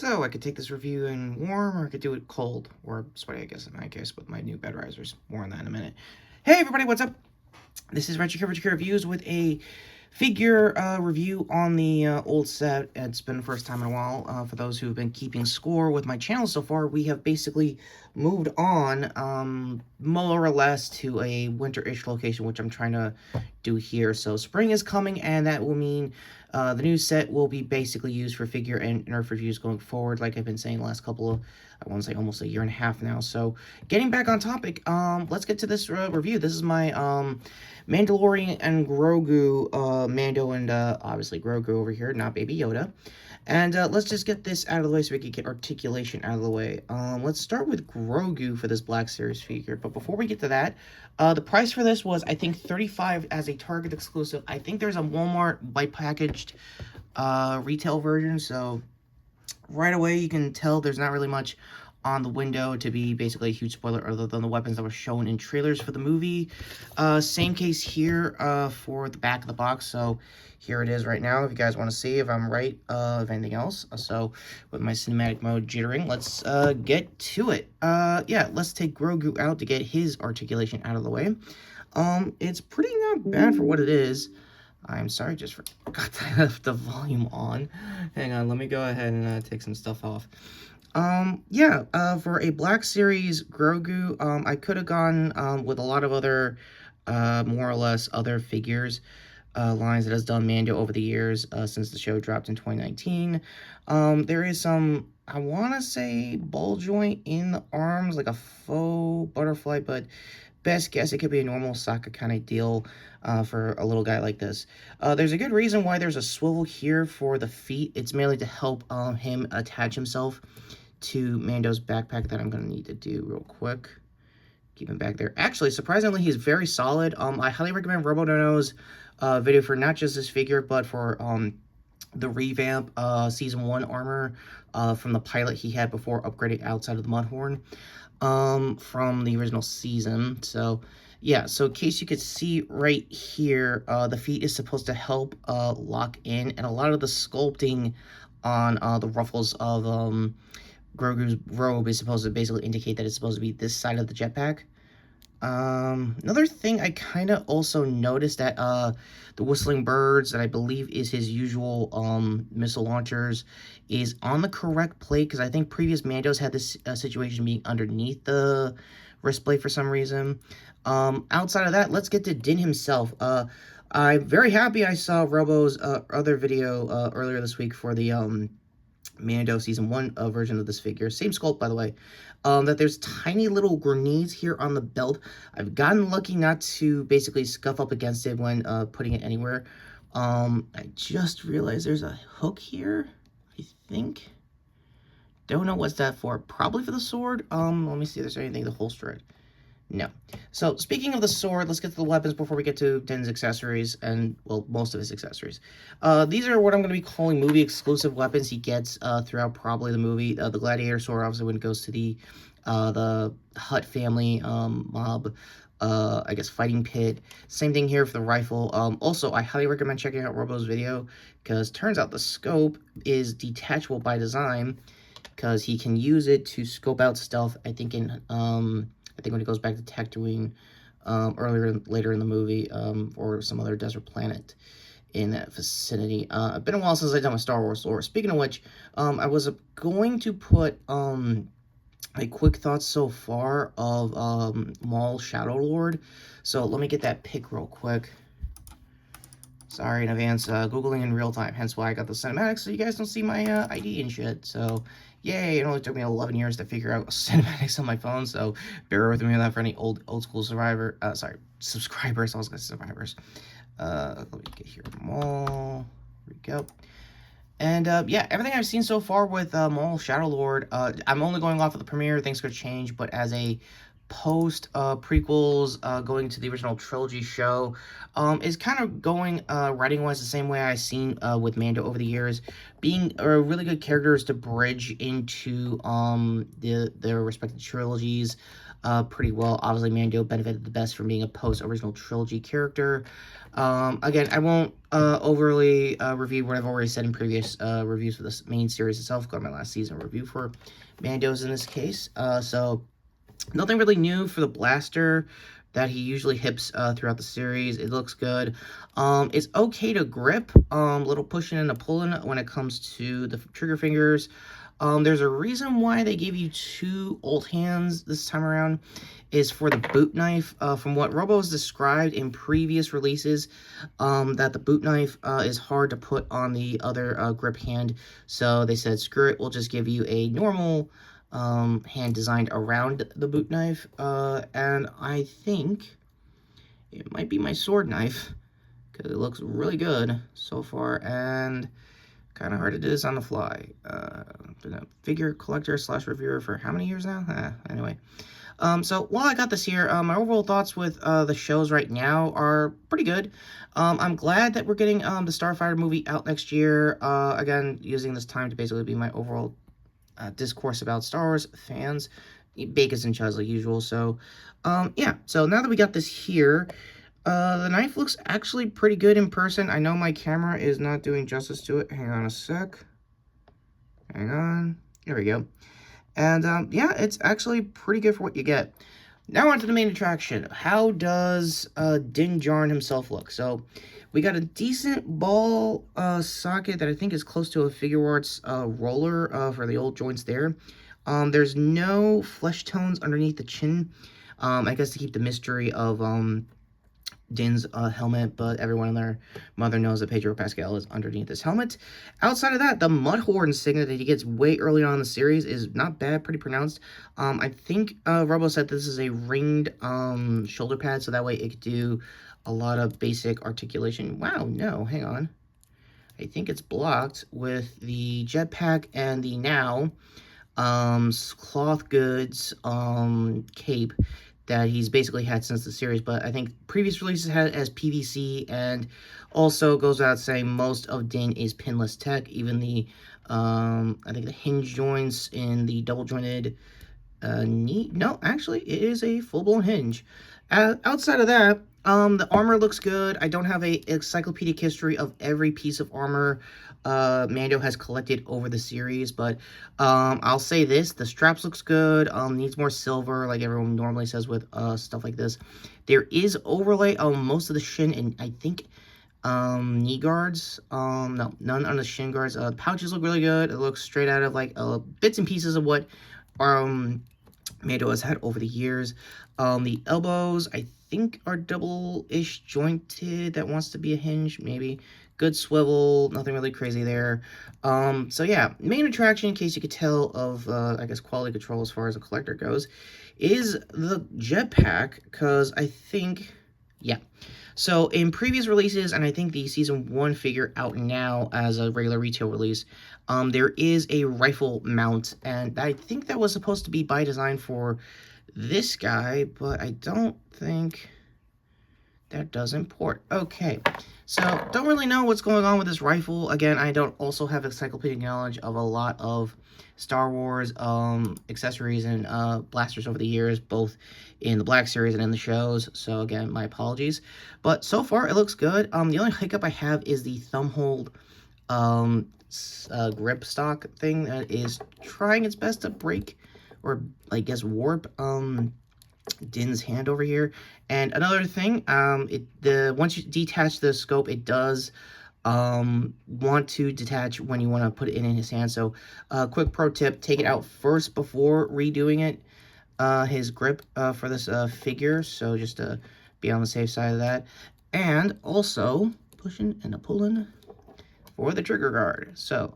So I could take this review in warm, or I could do it cold, or sweaty, I guess, in my case, with my new bed risers. More on that in a minute. Hey everybody, what's up? This is Retrokid Reviews with a figure review on the old set. It's been the first time in a while. For those who have been keeping score with my channel so far, we have basically moved on more or less to a winter-ish location, which I'm trying to do here. So spring is coming, and that will mean the new set will be basically used for figure and Nerf reviews going forward, like I've been saying the last couple of, I want to say almost a year and a half now. So getting back on topic, let's get to this review. This is my Mandalorian and Grogu, Mando and obviously Grogu over here, not Baby Yoda. And let's just get this out of the way so we can get articulation out of the way. Let's start with Grogu for this Black Series figure. But before we get to that, the price for this was, I think, $35 as a Target exclusive. I think there's a Walmart white packaged retail version. So right away you can tell there's not really much on the window to be basically a huge spoiler other than the weapons that were shown in trailers for the movie. Same case here for the back of the box. So here it is right now if you guys want to see if I'm right of anything else. So with my cinematic mode jittering, let's get to it. Yeah, let's take Grogu out to get his articulation out of the way. It's pretty not bad for what it is. I'm sorry, just forgot to have the volume on. Hang on, let me go ahead and take some stuff off. Yeah, for a Black Series Grogu, I could have gone with a lot of other, more or less other figures, lines that has done Mando over the years, since the show dropped in 2019. There is some, I want to say, ball joint in the arms, like a faux butterfly, but best guess, it could be a normal socket kind of deal for a little guy like this. There's a good reason why there's a swivel here for the feet. It's mainly to help him attach himself to Mando's backpack that I'm going to need to do real quick. Keep him back there. Actually, surprisingly, he's very solid. I highly recommend RoboDono's video for not just this figure, but for the revamp Season 1 armor from the pilot he had before upgrading outside of the Mudhorn from the original season. So yeah, so in case you could see right here, the feet is supposed to help lock in, and a lot of the sculpting on the ruffles of Grogu's robe is supposed to basically indicate that it's supposed to be this side of the jetpack. Another thing I kind of also noticed that the whistling birds that I believe is his usual missile launchers is on the correct plate, because I think previous Mandos had this situation being underneath the wrist plate for some reason. Outside of that, let's get to Din himself. I'm very happy I saw Robo's other video earlier this week for the Mando Season 1 version of this figure. Same sculpt, by the way. That there's tiny little grenades here on the belt. I've gotten lucky not to basically scuff up against it when putting it anywhere. I just realized there's a hook here, I think. Don't know what's that for. Probably for the sword. Let me see if there's anything to holster it. No. So, speaking of the sword, let's get to the weapons before we get to Din's accessories, and, well, most of his accessories. These are what I'm going to be calling movie-exclusive weapons he gets throughout probably the movie. The Gladiator sword, obviously, when it goes to the Hutt family mob, I guess, fighting pit. Same thing here for the rifle. Also, I highly recommend checking out Robo's video, because turns out the scope is detachable by design, because he can use it to scope out stuff, I think, in... I think when it goes back to Tatooine later in the movie, or some other desert planet in that vicinity. It's been a while since I've done my Star Wars lore. Speaking of which, I was going to put a quick thoughts so far of Maul Shadow Lord. So let me get that pic real quick. Sorry in advance, Googling in real time, hence why I got the cinematics, so you guys don't see my ID and shit. So, yay, it only took me 11 years to figure out cinematics on my phone, so bear with me on that for any old school subscribers. I was gonna say survivors. Let me get here, Maul, here we go. And, yeah, everything I've seen so far with Maul Shadow Lord, I'm only going off of the premiere, things could change, but as a prequels going to the original trilogy show is kind of going writing wise the same way I've seen with Mando over the years, being really good characters to bridge into their respective trilogies. pretty well. Obviously, Mando benefited the best from being a post-original trilogy character. Again, I won't overly review what I've already said in previous reviews for this main series itself. Got my last season review for Mando's in this case. So nothing really new for the blaster that he usually hips throughout the series. It looks good. It's okay to grip. Little pushing and a pulling when it comes to the trigger fingers. There's a reason why they gave you 2 alt hands this time around, is for the boot knife. From what Robo has described in previous releases, that the boot knife is hard to put on the other grip hand. So they said, screw it, we'll just give you a normal hand designed around the boot knife. And I think it might be my sword knife, because it looks really good so far, and kind of hard to do this on the fly. Been a figure collector / reviewer for how many years now? Anyway. So while I got this here, my overall thoughts with the shows right now are pretty good. I'm glad that we're getting the Starfighter movie out next year. Again, using this time to basically be my overall discourse about Star Wars fans. Bacons and chuz like usual. So, yeah. So now that we got this here, the knife looks actually pretty good in person. I know my camera is not doing justice to it. Hang on a sec. Hang on. There we go. And, yeah, it's actually pretty good for what you get. Now on to the main attraction. How does Din Djarin himself look? So, we got a decent ball socket that I think is close to a figure arts roller for the old joints there. There's no flesh tones underneath the chin. I guess to keep the mystery of Din's helmet, but everyone and their mother knows that Pedro Pascal is underneath this helmet. Outside of that, the Mudhorn insignia that he gets way early on in the series is not bad, pretty pronounced. I think Robo said this is a ringed shoulder pad, so that way it could do a lot of basic articulation. Wow, no, hang on. I think it's blocked with the jetpack and the now cloth goods cape that he's basically had since the series, but I think previous releases had it as PVC, and also goes without saying most of Din is pinless tech. Even the I think the hinge joints in the double jointed knee. No, actually, it is a full-blown hinge. Outside of that, the armor looks good. I don't have a encyclopedic history of every piece of armor Mando has collected over the series, but I'll say this: the straps looks good. Needs more silver, like everyone normally says with stuff like this. There is overlay on most of the shin, and I think knee guards. No, none on the shin guards. The pouches look really good. It looks straight out of like bits and pieces of what Mando has had over the years. The elbows, I think, are double-ish jointed. That wants to be a hinge, maybe. Good swivel, nothing really crazy there. So yeah, main attraction, in case you could tell, of, I guess, quality control as far as a collector goes, is the jetpack, because I think, yeah. So in previous releases, and I think the Season 1 figure out now as a regular retail release, there is a rifle mount, and I think that was supposed to be by design for this guy, but I don't think that does import. Okay, so don't really know what's going on with this rifle. Again, I don't also have encyclopedic knowledge of a lot of Star Wars accessories and blasters over the years, both in the Black Series and in the shows. So again, my apologies. But so far, it looks good. The only hiccup I have is the thumb hold grip stock thing that is trying its best to break, or I guess warp, Din's hand over here. And another thing, once you detach the scope, it does want to detach when you want to put it in his hand. So quick pro tip: take it out first before redoing it, his grip for this figure. So just to be on the safe side of that. And also pushing and a pulling for the trigger guard. So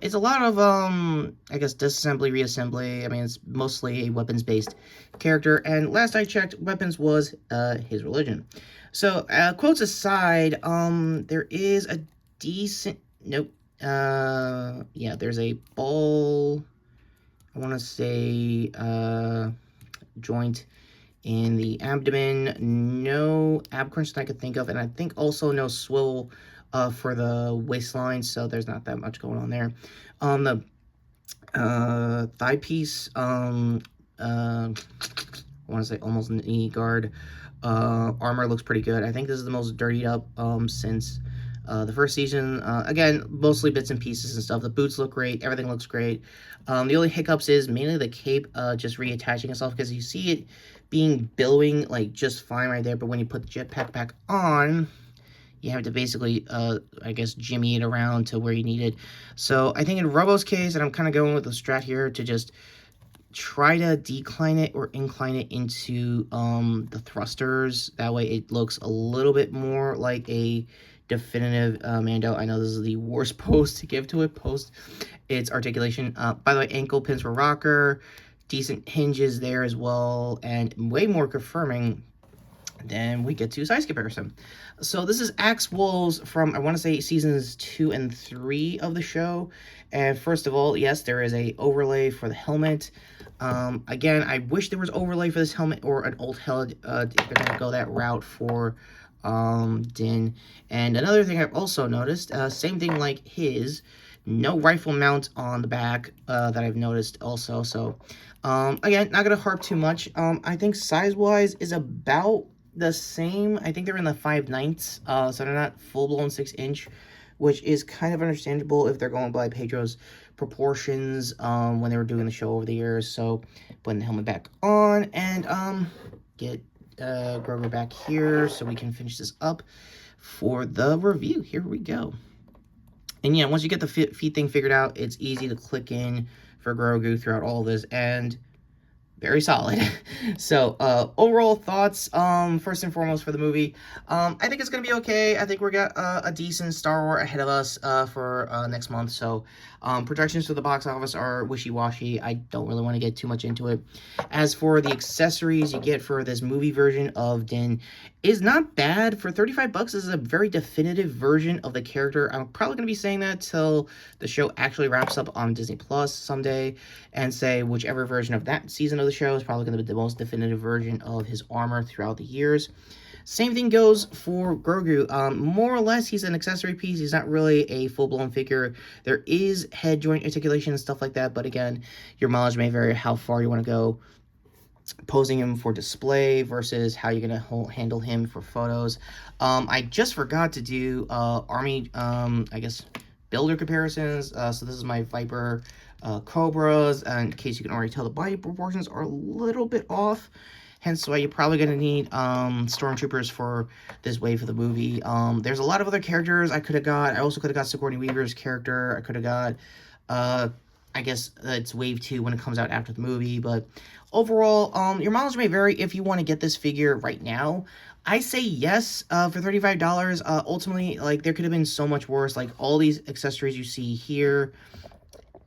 it's a lot of, I guess, disassembly, reassembly. I mean, it's mostly a weapons-based character. And last I checked, weapons was his religion. So, quotes aside, there is a decent... Nope. Yeah, there's a ball... I want to say, joint in the abdomen. No ab crunch that I could think of. And I think also no swivel for the waistline, so there's not that much going on there. On the thigh piece, want to say almost knee guard. Armor looks pretty good. I think this is the most dirtied up since the first season. Again, mostly bits and pieces and stuff. The boots look great. Everything looks great. The only hiccups is mainly the cape just reattaching itself, because you see it being billowing like just fine right there, but when you put the jetpack back on, you have to basically, I guess, jimmy it around to where you need it. So I think in Robo's case, and I'm kind of going with the strat here to just try to decline it or incline it into the thrusters. That way it looks a little bit more like a definitive Mando. I know this is the worst pose to give to it, post its articulation. By the way, ankle pins for rocker, decent hinges there as well, and way more confirming than we get to size comparison. So this is Axe Wolves from, I want to say, seasons 2 and 3 of the show. And first of all, yes, there is a overlay for the helmet. Again, I wish there was overlay for this helmet or an old helmet if they're going to go that route for Din. And another thing I've also noticed, same thing like his, no rifle mount on the back that I've noticed also. So, again, not going to harp too much. I think size-wise is about the same. I think they're in the 5/9, so they're not full-blown 6-inch, which is kind of understandable if they're going by Pedro's proportions when they were doing the show over the years. So, putting the helmet back on and get Grogu back here so we can finish this up for the review. Here we go. And yeah, once you get the feet thing figured out, it's easy to click in for Grogu throughout all of this, and very solid. So, overall thoughts, first and foremost for the movie, I think it's going to be okay. I think we got a decent Star Wars ahead of us for next month. So, projections for the box office are wishy-washy. I don't really want to get too much into it. As for the accessories you get for this movie version of Din, is not bad. For 35 bucks, this is a very definitive version of the character. I'm probably going to be saying that till the show actually wraps up on Disney Plus someday, and say whichever version of that season of the show is probably going to be the most definitive version of his armor throughout the years. Same thing goes for Grogu. More or less, he's an accessory piece. He's not really a full-blown figure. There is head joint articulation and stuff like that, but again, your mileage may vary how far you want to go posing him for display versus how you're going to handle him for photos. I just forgot to do army, I guess, builder comparisons. So this is my Viper Cobras, and in case you can already tell, the body proportions are a little bit off, hence why you're probably going to need stormtroopers for this wave of the movie. There's a lot of other characters I could have got. I also could have got Sigourney Weaver's character. I could have got I guess it's wave 2 when it comes out after the movie, but overall, your mileage may vary if you want to get this figure right now. I say yes for $35. Ultimately, like, there could have been so much worse. Like, all these accessories you see here,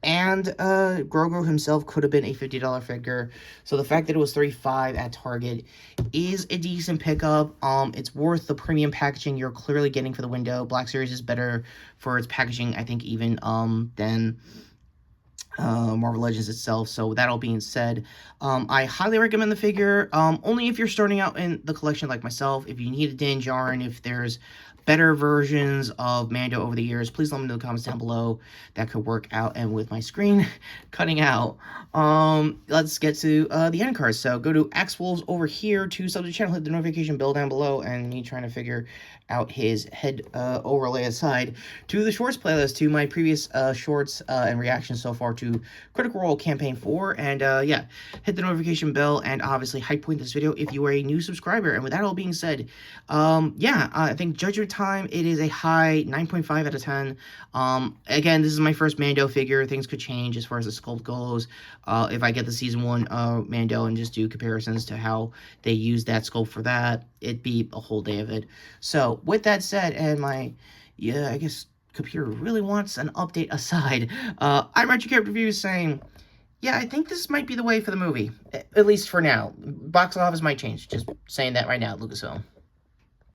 and Grogu himself could have been a $50 figure. So the fact that it was $35 at Target is a decent pickup. It's worth the premium packaging you're clearly getting for the window. Black Series is better for its packaging, I think, even than Marvel Legends itself. So that all being said, I highly recommend the figure, only if you're starting out in the collection like myself. If you need a Din Djarin, if there's better versions of Mando over the years, please let me know in the comments down below. That could work out. And with my screen cutting out, let's get to the end cards. So go to Axe Wolves over here to sub to the channel, hit the notification bell down below, and me trying to figure out his head overlay aside, to the shorts playlist, to my previous shorts and reactions so far to Critical Role Campaign 4, and yeah, hit the notification bell, and obviously hype point this video if you are a new subscriber. And with that all being said, yeah, I think Judgment Time, it is a high 9.5 out of 10. Again, this is my first Mando figure. Things could change as far as the sculpt goes. If I get the Season 1 Mando and just do comparisons to how they use that sculpt for that, it'd be a whole day of it. So, with that said, and my, yeah, I guess computer really wants an update aside, I'm Retrokid Reviews saying, yeah, I think this might be the way for the movie, at least for now. Box office might change. Just saying that right now, Lucasfilm.